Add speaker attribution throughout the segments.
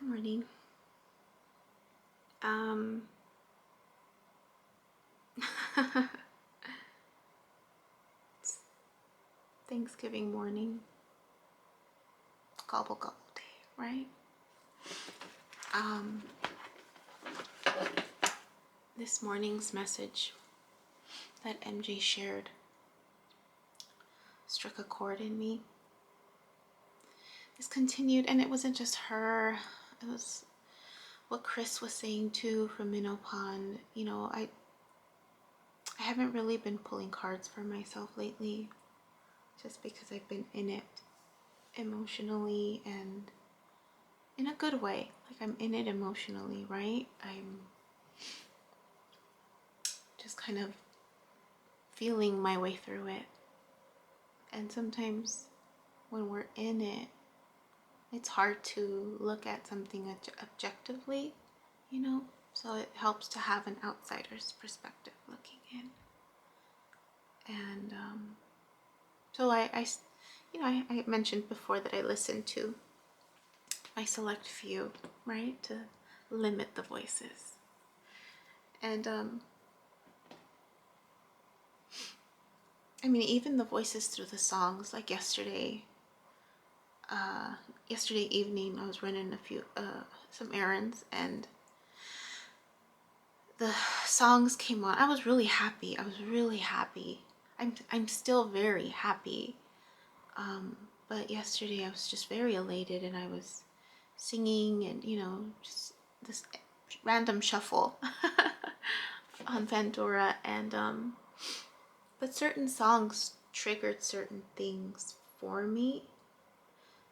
Speaker 1: Good morning. It's Thanksgiving morning, gobble gobble day, right? Um, this morning's message that MJ shared struck a chord in me. This continued, and it wasn't just her. It was what Chris was saying too from Minnow Pond. You know, I haven't really been pulling cards for myself lately, just because I've been in it emotionally and in a good way. Like, I'm in it emotionally, right? I'm just kind of feeling my way through it. And sometimes when we're in it, it's hard to look at something objectively, you know? So it helps to have an outsider's perspective looking in. And so I mentioned before that I listen to my select few, right? To limit the voices. And I mean, even the voices through the songs, like yesterday evening, I was running some errands, and the songs came on. I was really happy. I'm still very happy. But yesterday I was just very elated, and I was singing, and just this random shuffle on Pandora, and but certain songs triggered certain things for me,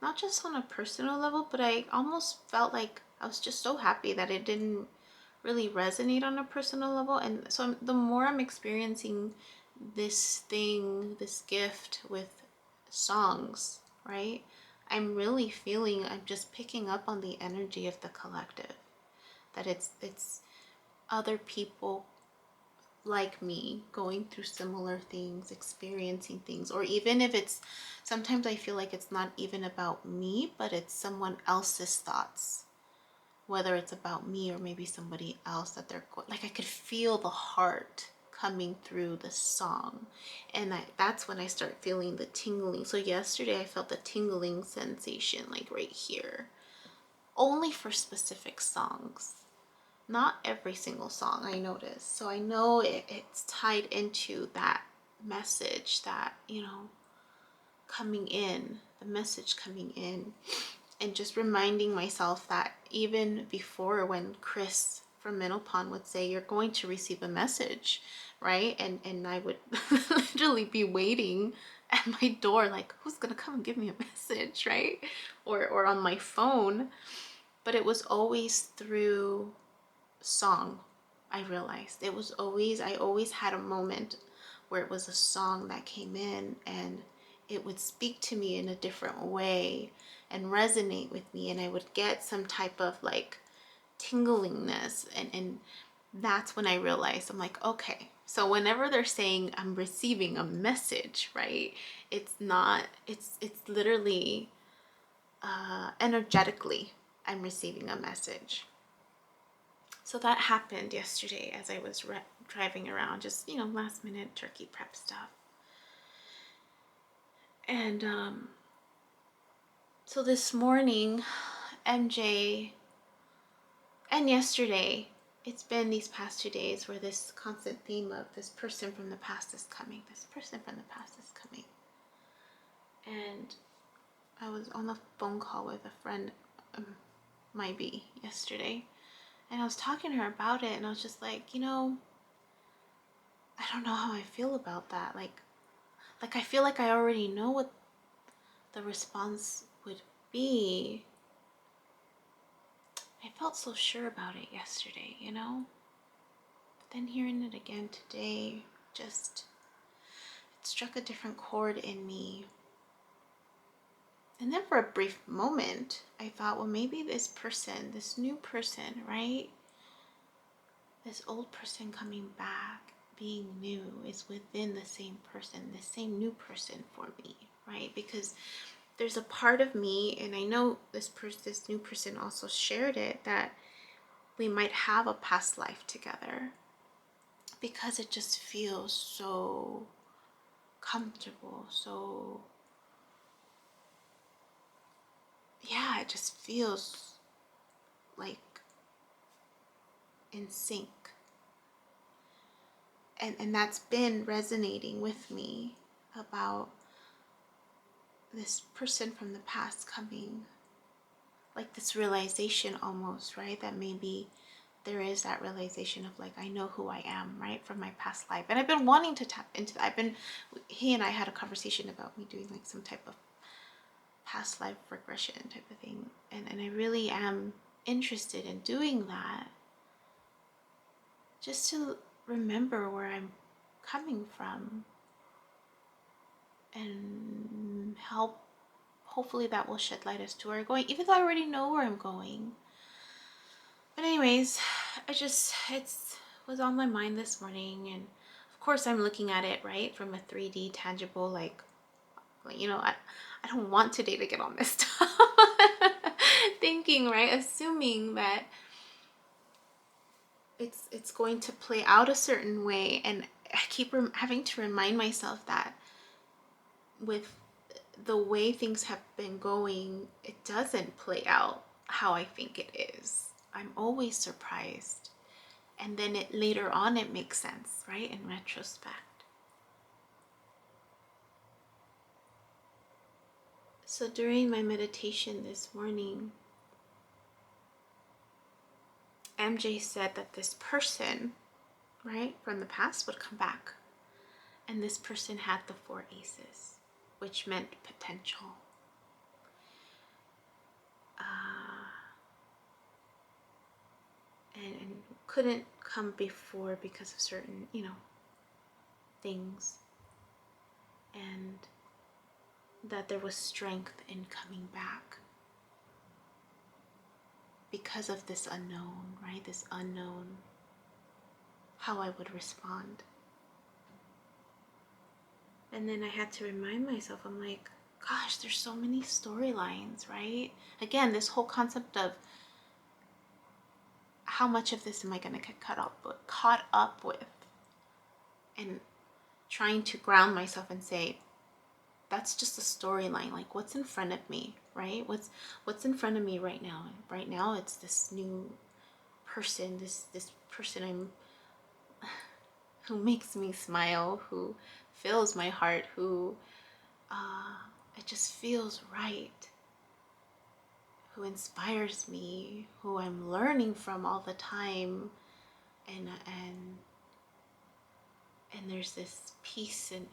Speaker 1: not just on a personal level, but I almost felt like I was just so happy that it didn't really resonate on a personal level. And so the more I'm experiencing this gift with songs, right, I'm really feeling, I'm just picking up on the energy of the collective, that it's other people like me going through similar things, experiencing things, or even if it's, sometimes I feel like it's not even about me, but it's someone else's thoughts, whether it's about me or maybe somebody else, that they're like, I could feel the heart coming through the song, and that's when I start feeling the tingling. So yesterday I felt the tingling sensation, like right here, only for specific songs, not every single song, I noticed. So I know it's tied into that message that, coming in, the message coming in, and just reminding myself that even before, when Chris from Menopon would say, you're going to receive a message, right? And I would literally be waiting at my door, like, who's gonna come and give me a message, right? Or on my phone. But it was always through song. I realized I always had a moment where it was a song that came in, and it would speak to me in a different way and resonate with me, and I would get some type of like tinglingness, and that's when I realized, I'm like, okay, so whenever they're saying I'm receiving a message, right, it's not, it's literally energetically I'm receiving a message. So that happened yesterday as I was driving around, just, last minute turkey prep stuff. And so this morning, MJ, and yesterday, it's been these past 2 days where this constant theme of this person from the past is coming, this person from the past is coming. And I was on a phone call with a friend, my B, yesterday, and I was talking to her about it, and I was just like, I don't know how I feel about that. Like I feel like I already know what the response would be. I felt so sure about it yesterday, But then hearing it again today, just, it struck a different chord in me. And then for a brief moment, I thought, well, maybe this person, this new person, right? This old person coming back, being new, is within the same person, the same new person for me, right? Because there's a part of me, and I know this new person also shared it, that we might have a past life together because it just feels so comfortable, so yeah, it just feels like in sync. And that's been resonating with me about this person from the past coming, like this realization almost, right? That maybe there is that realization of like, I know who I am, right? From my past life. And I've been wanting to tap into that. He and I had a conversation about me doing like some type of past life regression type of thing. And I really am interested in doing that, just to remember where I'm coming from and help. Hopefully that will shed light as to where I'm going, even though I already know where I'm going. But anyways, it was on my mind this morning, and of course I'm looking at it, right, from a 3D tangible, like I don't want today to get on this stuff. Thinking, right, assuming that it's going to play out a certain way, and I keep having to remind myself that with the way things have been going, it doesn't play out how I think it is. I'm always surprised, and then later on it makes sense, right, in retrospect. So during my meditation this morning, MJ said that this person, right, from the past would come back, and this person had the 4 aces, which meant potential. And couldn't come before because of certain, things, and that there was strength in coming back because of this unknown, right? This unknown, how I would respond. And then I had to remind myself, I'm like, gosh, there's so many storylines, right? Again, this whole concept of how much of this am I going to get caught up with, and trying to ground myself and say, that's just a storyline. Like, what's in front of me, right? What's in front of me right now? Right now, it's this new person, this person who makes me smile, who fills my heart, who it just feels right, who inspires me, who I'm learning from all the time, and there's this peace and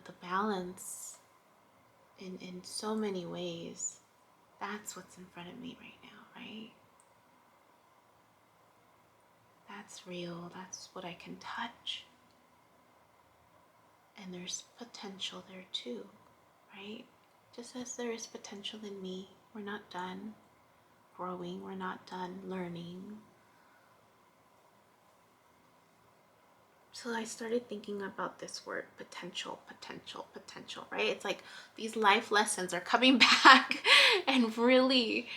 Speaker 1: the balance in so many ways. That's what's in front of me right now, right? That's real. That's what I can touch. And there's potential there too, right? Just as there is potential in me. We're not done growing. We're not done learning. So I started thinking about this word potential, right? It's like these life lessons are coming back and really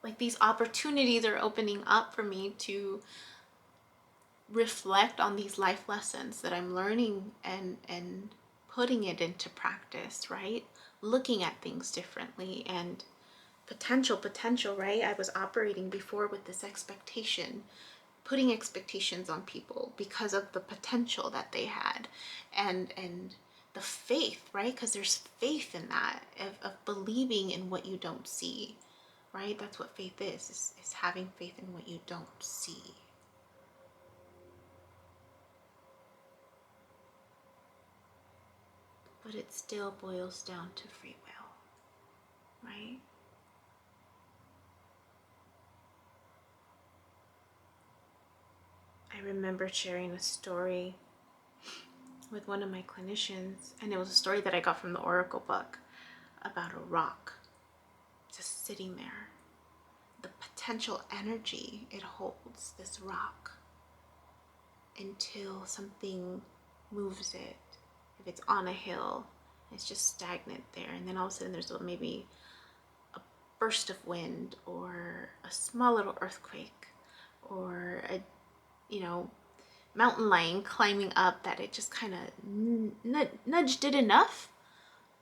Speaker 1: like these opportunities are opening up for me to reflect on these life lessons that I'm learning and putting it into practice, right? Looking at things differently, and potential, right? I was operating before with this expectation, putting expectations on people because of the potential that they had, and the faith, right? Because there's faith in that, of believing in what you don't see, right? That's what faith is having faith in what you don't see. But it still boils down to free will, right? I remember sharing a story with one of my clinicians, and it was a story that I got from the Oracle book about a rock just sitting there. The potential energy it holds, this rock, until something moves it, if it's on a hill, it's just stagnant there, and then all of a sudden there's maybe a burst of wind or a small little earthquake or a, you know, mountain lion climbing up, that it just kind of nudged it enough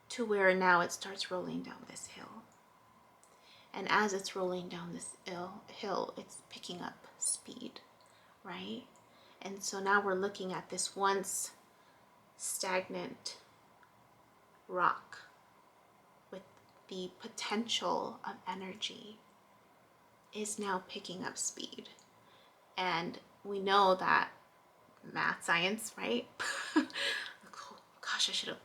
Speaker 1: to where now it starts rolling down this hill. And as it's rolling down this hill, it's picking up speed, right? And so now we're looking at this once stagnant rock with the potential of energy is now picking up speed. And we know that math, science, right? Gosh, I should have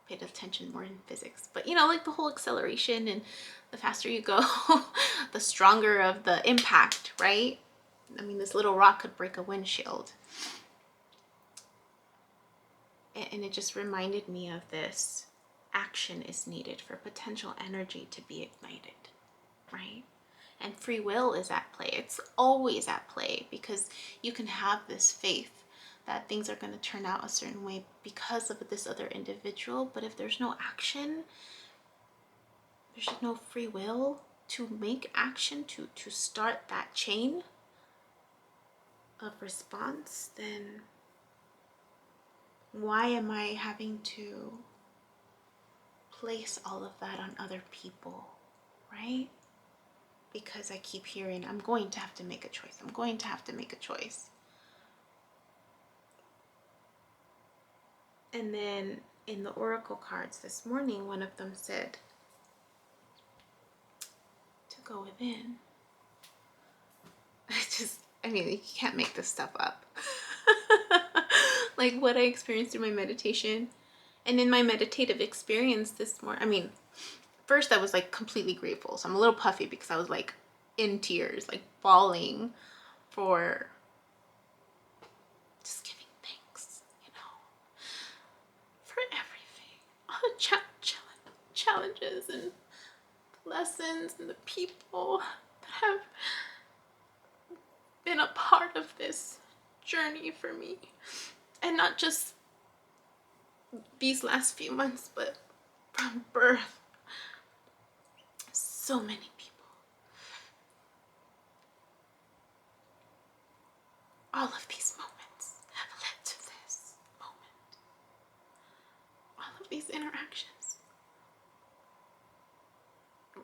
Speaker 1: paid attention more in physics. But you know, like the whole acceleration, and the faster you go, the stronger of the impact, right? I mean, this little rock could break a windshield. And it just reminded me of this. Action is needed for potential energy to be ignited, right? And free will is at play. It's always at play, because you can have this faith that things are going to turn out a certain way because of this other individual. But if there's no action, there's no free will to make action, to start that chain of response, then why am I having to place all of that on other people, right? Because I keep hearing, I'm going to have to make a choice. I'm going to have to make a choice. And then in the oracle cards this morning, one of them said to go within. I mean, you can't make this stuff up. Like what I experienced in my meditation. And in my meditative experience this morning, I mean, first I was like completely grateful. So I'm a little puffy because I was like in tears, like bawling for just giving thanks, you know, for everything. All the challenges and lessons and the people that have been a part of this journey for me. And not just these last few months, but from birth. So many people. All of these moments have led to this moment. All of these interactions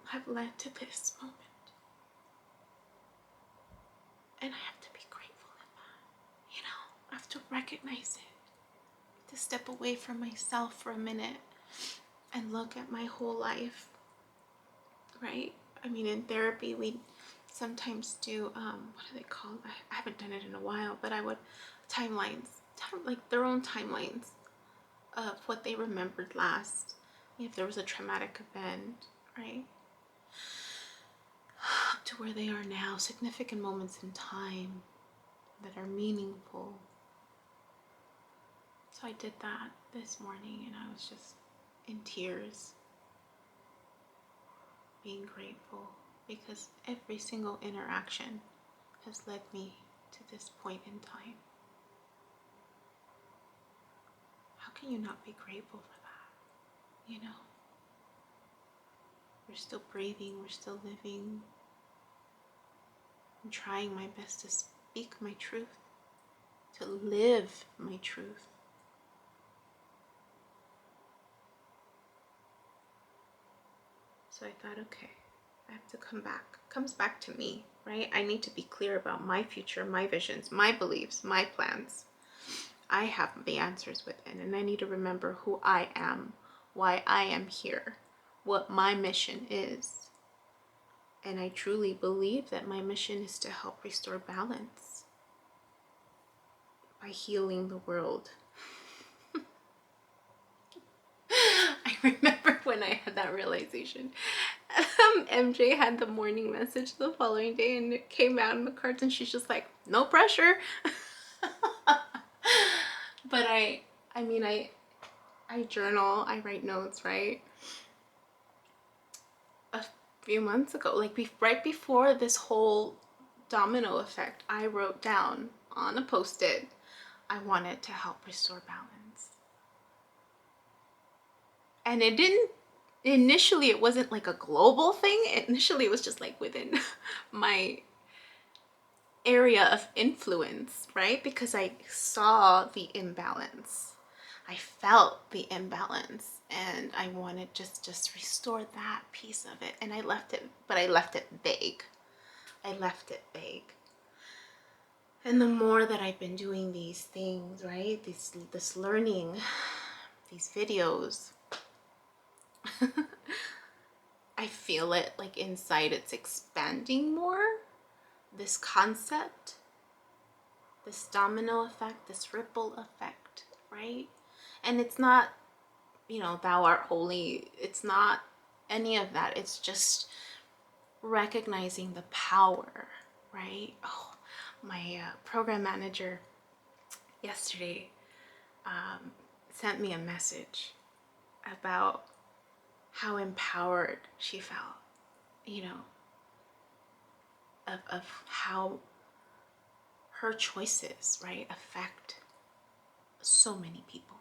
Speaker 1: have led to this moment. And I have to be grateful in that. You know, I have to recognize it. To step away from myself for a minute and look at my whole life, right? I mean, in therapy, we sometimes do, what do they call it? I haven't done it in a while, but I would, timelines, like their own timelines of what they remembered last, if there was a traumatic event, right? To where they are now, significant moments in time that are meaningful. So I did that this morning, and I was just in tears, being grateful, because every single interaction has led me to this point in time. How can you not be grateful for that? You know, we're still breathing, we're still living. I'm trying my best to speak my truth, to live my truth. So I thought, okay, I have to come back. It comes back to me, right? I need to be clear about my future, my visions, my beliefs, my plans. I have the answers within, and I need to remember who I am, why I am here, what my mission is. And I truly believe that my mission is to help restore balance by healing the world. I remember when I had that realization. MJ had the morning message the following day, and it came out in the cards, and she's just like, no pressure. But I mean, I journal, I write notes, right? A few months ago, like right before this whole domino effect, I wrote down on a post-it, I wanted to help restore balance. And it didn't, initially it wasn't like a global thing. Initially it was just like within my area of influence, right? Because I saw the imbalance. I felt the imbalance and I wanted just restore that piece of it. And I left it, but I left it vague. I left it vague. And the more that I've been doing these things, right? This learning, these videos, I feel it like inside it's expanding more. This concept, this domino effect, this ripple effect, right? And it's not, thou art holy. It's not any of that. It's just recognizing the power, right? Oh, my program manager yesterday sent me a message about how empowered she felt, you know, of how her choices, right, affect so many people.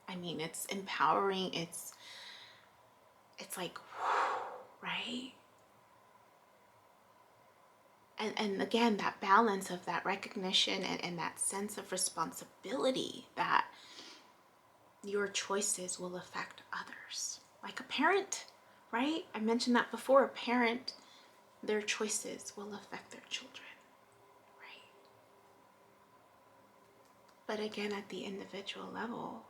Speaker 1: I mean, it's empowering. It's like, right? And again, that balance of that recognition and that sense of responsibility that your choices will affect others. Like a parent, right? I mentioned that before. A parent, their choices will affect their children, right? But again, at the individual level,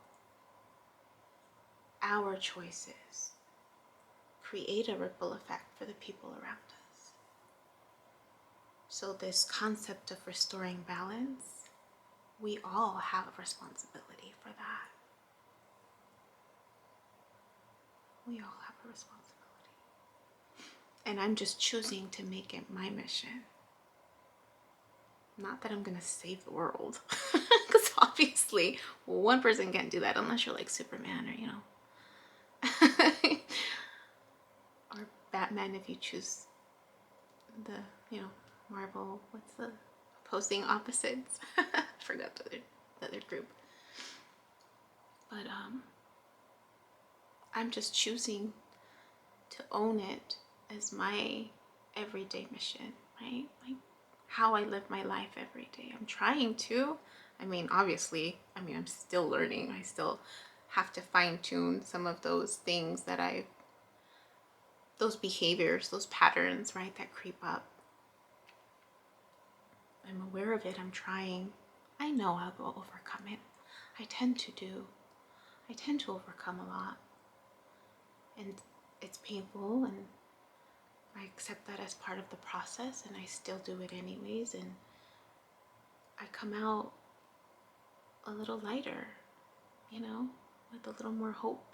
Speaker 1: our choices create a ripple effect for the people around us. So this concept of restoring balance, we all have a responsibility for that. We all have a responsibility. And I'm just choosing to make it my mission. Not that I'm gonna save the world, because obviously one person can't do that unless you're like Superman or or Batman if you choose the Marvel. What's the opposing opposites? I forgot the other group. But I'm just choosing to own it as my everyday mission, right? Like how I live my life every day. I'm trying to. I mean, obviously, I'm still learning. I still have to fine tune some of those things that those behaviors, those patterns, right, that creep up. I'm aware of it. I'm trying. I know I will overcome it. I tend to overcome a lot. And it's painful, and I accept that as part of the process, and I still do it anyways, and I come out a little lighter, with a little more hope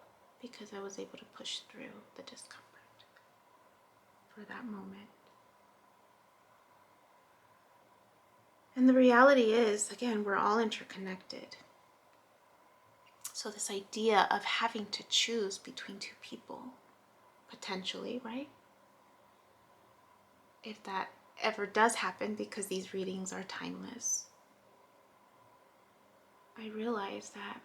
Speaker 1: because I was able to push through the discomfort for that moment. And the reality is, again, we're all interconnected. So this idea of having to choose between two people, potentially, right? If that ever does happen, because these readings are timeless, I realize that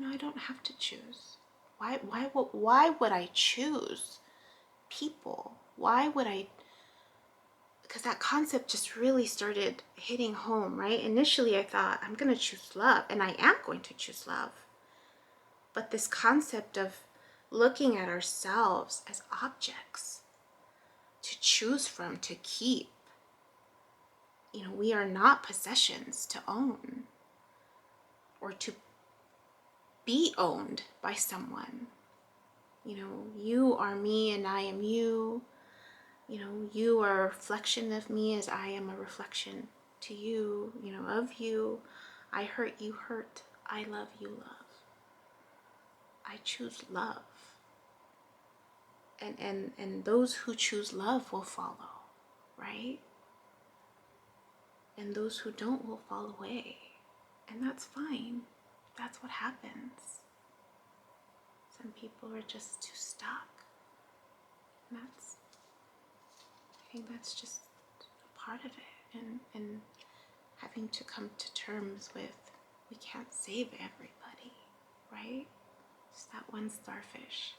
Speaker 1: I don't have to choose. Why would I choose people? Why would I? Because that concept just really started hitting home, right? Initially, I thought, I'm going to choose love, and I am going to choose love. But this concept of looking at ourselves as objects to choose from, to keep, we are not possessions to own or to be owned by someone. You are me and I am you. You are a reflection of me as I am a reflection to you, of you. I hurt, you hurt. I love, you love. I choose love. And those who choose love will follow, right? And those who don't will fall away. And that's fine. That's what happens. Some people are just too stuck. And I think that's just a part of it. And having to come to terms with, we can't save everybody, right? Just that one starfish.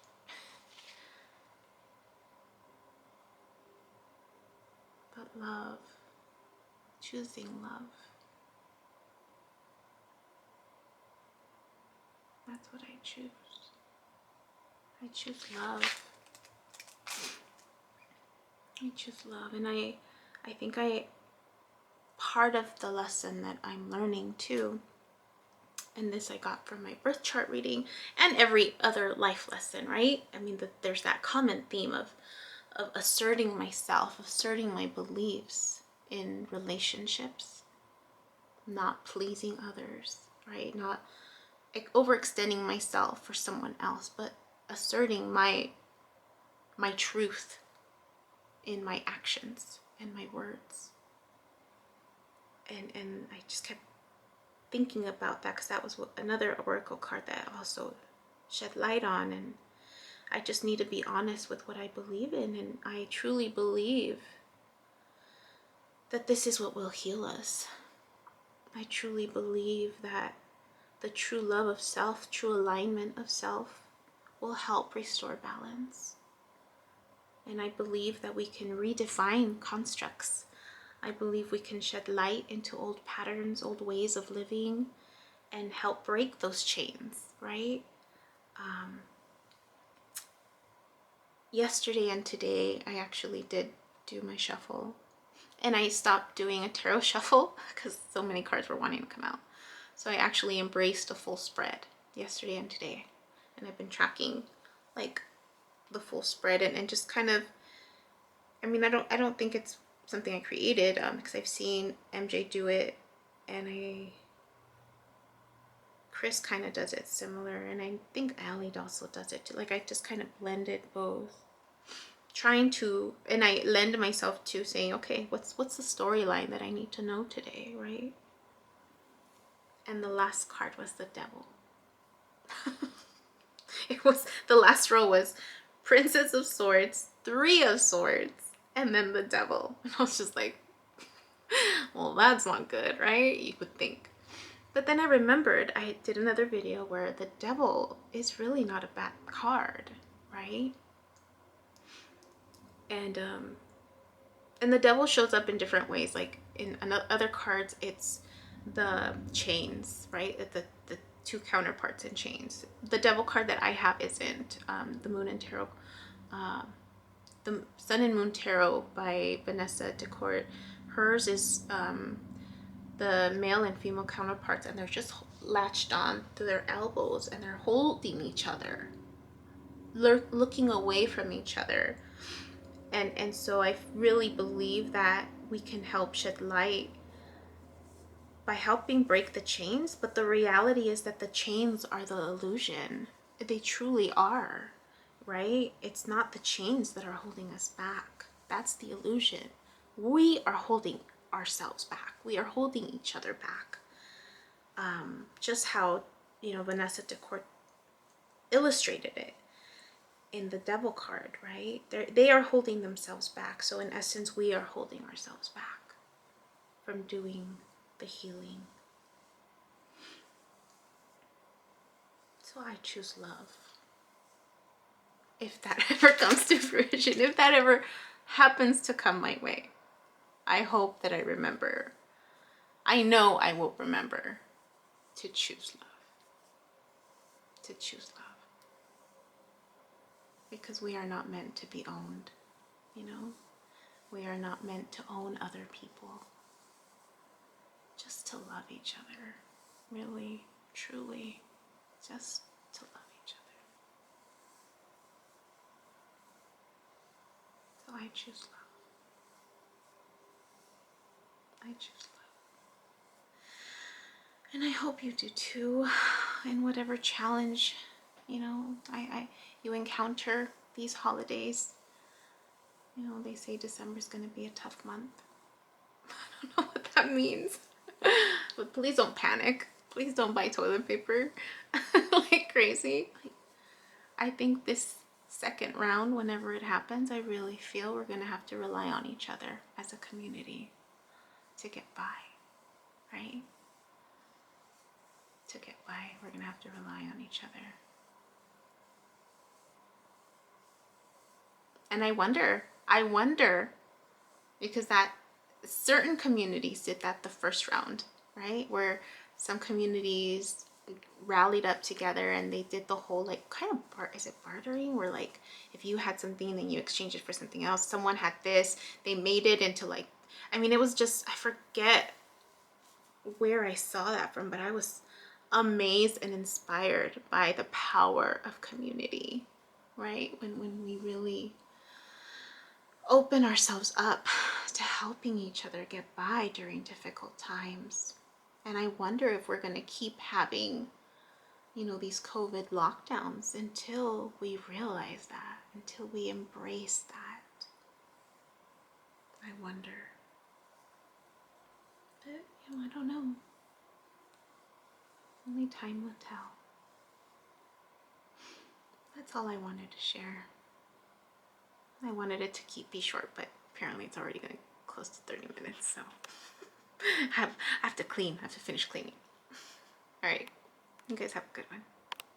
Speaker 1: But love, choosing love. That's what I choose. I choose love. I choose love. And I think part of the lesson that I'm learning too, and this I got from my birth chart reading and every other life lesson, right? I mean, there's that common theme of asserting myself, asserting my beliefs in relationships, not pleasing others, right? Not overextending myself for someone else, but asserting my truth in my actions and my words. And I just kept thinking about that, because that was another oracle card that also shed light on. And I just need to be honest with what I believe in, and I truly believe that this is what will heal us. I truly believe that the true love of self, true alignment of self, will help restore balance. And I believe that we can redefine constructs. I believe we can shed light into old patterns, old ways of living, and help break those chains, right? Yesterday and today, I actually did do my shuffle. And I stopped doing a tarot shuffle because so many cards were wanting to come out. So I actually embraced a full spread yesterday and today. And I've been tracking like the full spread and just kind of, I mean, I don't think it's something I created, because I've seen MJ do it, and Chris kind of does it similar, and I think Allie also does it too. Like, I just kind of blended both, trying to, and I lend myself to saying, okay, what's the storyline that I need to know today, right? And the last card was the devil. It was, the last row was Princess of Swords, Three of Swords, and then the devil. And I was just like, well, that's not good, right? You would think. But then I remembered I did another video where the devil is really not a bad card, right? And the devil shows up in different ways. Like in other cards, it's the chains, right? The two counterparts in chains. The devil card that I have isn't the Moon and Tarot, the Sun and Moon Tarot by Vanessa DeCourt. Hers is the male and female counterparts, and they're just latched on to their elbows, and they're holding each other, looking away from each other. And so I really believe that we can help shed light by helping break the chains. But the reality is that the chains are the illusion. They truly are, right? It's not the chains that are holding us back. That's the illusion. We are holding ourselves back. We are holding each other back. Just how, Vanessa DeCourt illustrated it in the devil card, right? They are holding themselves back. So in essence, we are holding ourselves back from doing the healing. So I choose love. If that ever comes to fruition, if that ever happens to come my way, I hope that I remember. I know I will remember to choose love. To choose love. Because we are not meant to be owned, We are not meant to own other people. Just to love each other. Really, truly, just to love each other. So I choose love. I choose love. And I hope you do too. In whatever challenge, you encounter these holidays. They say December's going to be a tough month. I don't know what that means. But please don't panic. Please don't buy toilet paper like crazy. I think this second round, whenever it happens, I really feel we're going to have to rely on each other as a community to get by, right? To get by, we're going to have to rely on each other. And I wonder, because that certain communities did that the first round, right? Where some communities rallied up together and they did the whole like kind of is it bartering, where like if you had something then you exchange it for something else. Someone had this, they made it into like, I mean, it was just, I forget where I saw that from, but I was amazed and inspired by the power of community, right? When we really open ourselves up to helping each other get by during difficult times. And I wonder if we're going to keep having, you know, these COVID lockdowns until we realize that, until we embrace that. I wonder. But, you know, I don't know. Only time will tell. That's all I wanted to share. I wanted it to be short, but apparently it's already going to close to 30 minutes, so I have to clean. I have to finish cleaning. All right. You guys have a good one.